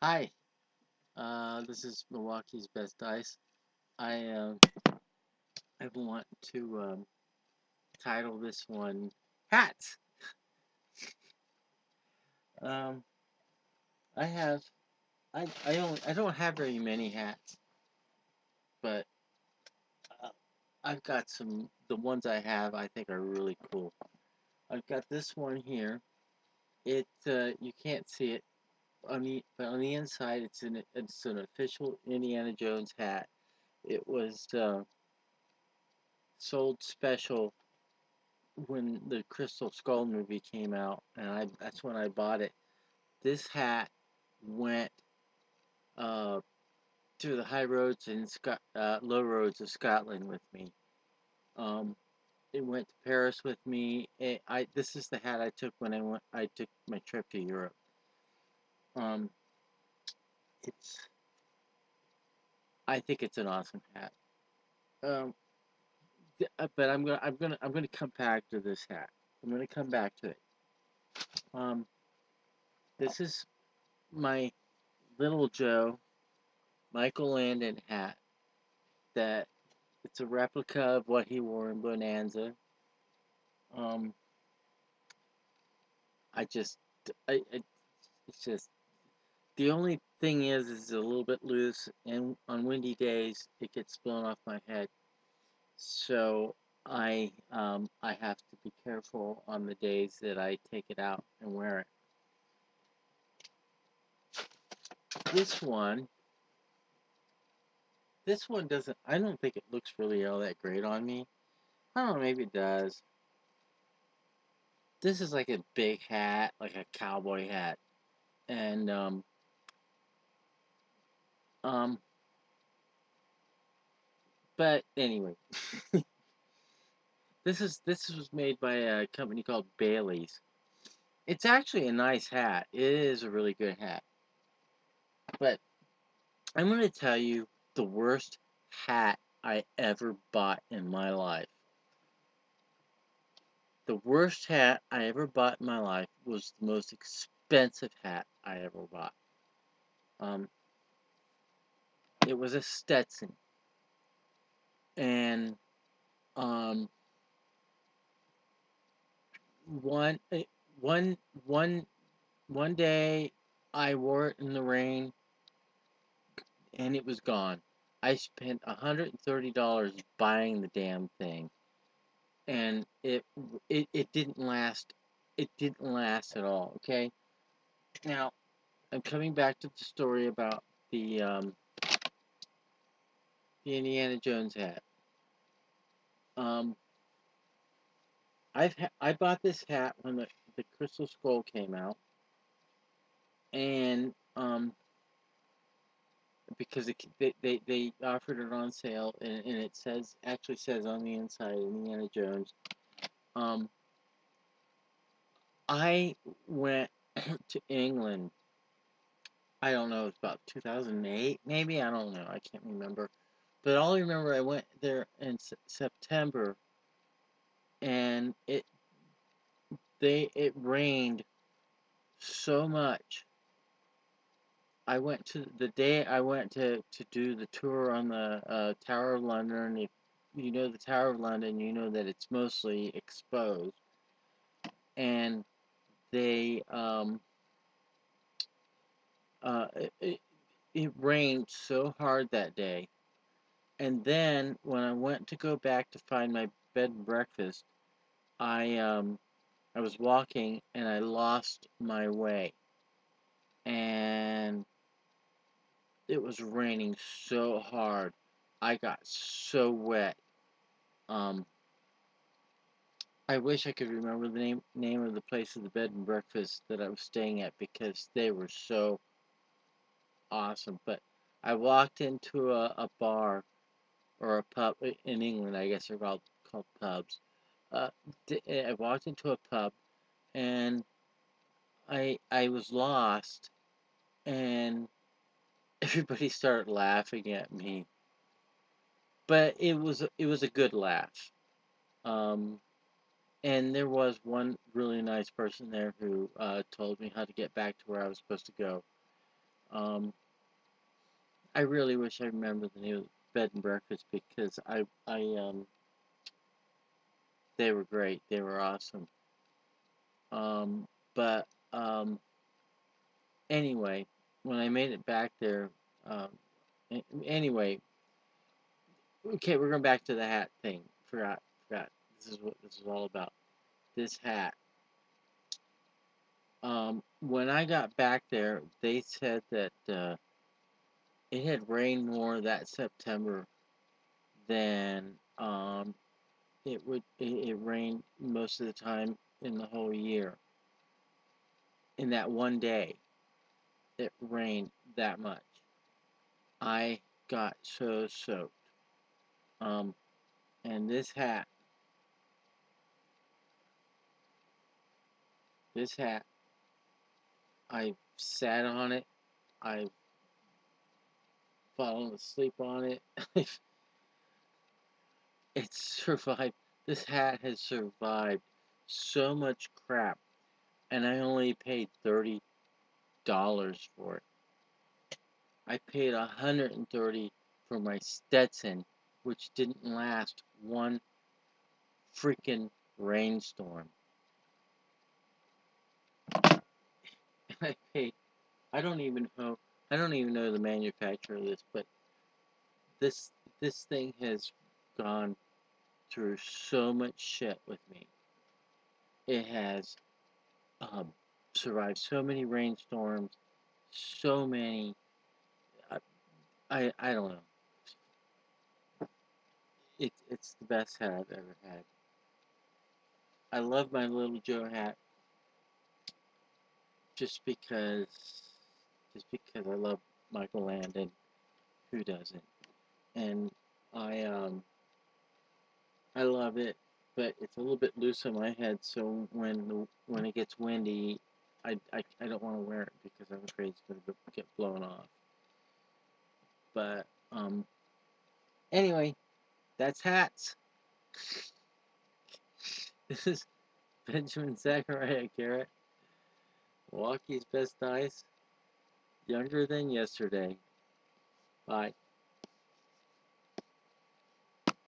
Hi, this is Milwaukee's Best Dice. I want to title this one Hats. Um, I have I don't have very many hats, but uh, I've got some. The ones I have I think are really cool. I've got this one here. You can't see it but on the inside it's an official Indiana Jones hat. It was sold special when the Crystal Skull movie came out, and that's when I bought it. This hat went uh, through the high roads and low roads of Scotland with me. Um, it went to Paris with me. This is the hat I took when I took my trip to Europe. Um, it's I think it's an awesome hat. Um, but I'm gonna come back to this hat. I'm gonna come back to it. Um, this is my Little Joe Michael Landon hat that it's a replica of what he wore in Bonanza. Um, I just, it's just the only thing is it's a little bit loose, and on windy days it gets blown off my head. So I have to be careful on the days that I take it out and wear it. This one, this one doesn't. I don't think it looks really all that great on me. I don't know, maybe it does. This is like a big hat, like a cowboy hat, and um, but anyway, this was made by a company called Bailey's. It's actually a nice hat. It is a really good hat. But I'm going to tell you the worst hat I ever bought in my life. The worst hat I ever bought in my life was the most expensive hat I ever bought. Um, it was a Stetson, and um, one eh, one one one day I wore it in the rain and it was gone. I spent $130 buying the damn thing, and it didn't last. It didn't last at all. Okay, now I'm coming back to the story about the um, the Indiana Jones hat. Um, I bought this hat when the Crystal Skull came out, and because they offered it on sale, and it actually says on the inside Indiana Jones. Um, I went to England. I don't know, it's about 2008, maybe. I don't know. I can't remember. But all I remember, I went there in September, and it rained so much. I went to the day I went to do the tour on the Tower of London. If you know the Tower of London, you know that it's mostly exposed, and they uh, it, it rained so hard that day. And then when I went to go back to find my bed and breakfast, I was walking and I lost my way. And it was raining so hard. I got so wet. Um I wish I could remember the name of the place of the bed and breakfast that I was staying at because they were so awesome. But I walked into a bar or a pub in England, I guess they're called pubs. Uh, I walked into a pub and I was lost, and everybody started laughing at me. But it was a good laugh. Um, and there was one really nice person there who told me how to get back to where I was supposed to go. Um, I really wish I remember the new bed and breakfast because they were great. They were awesome. But anyway, when I made it back there, um, anyway, okay, we're going back to the hat thing. Forgot. This is what this is all about. This hat. When I got back there, they said that it had rained more that September than it rained most of the time in the whole year. In that one day, it rained that much. I got so soaked. Um, and this hat, I sat on it. I've fallen asleep on it. It's survived. This hat has survived so much crap, and I only paid $30 for it. I paid $130 for my Stetson, which didn't last one freaking rainstorm. I paid. I don't even know. I don't even know the manufacturer of this, but this this thing has gone through so much shit with me. It has um, survived so many rainstorms, so many. I, I don't know. It's the best hat I've ever had. I love my little Joe hat just because I love Michael Landon. Who doesn't? And I I love it, but it's a little bit loose on my head. So when it gets windy, I don't want to wear it because I'm afraid it's going to get blown off. But anyway, that's hats. This is Benjamin Zachariah Garrett, Milwaukee's best dice, younger than yesterday. Bye.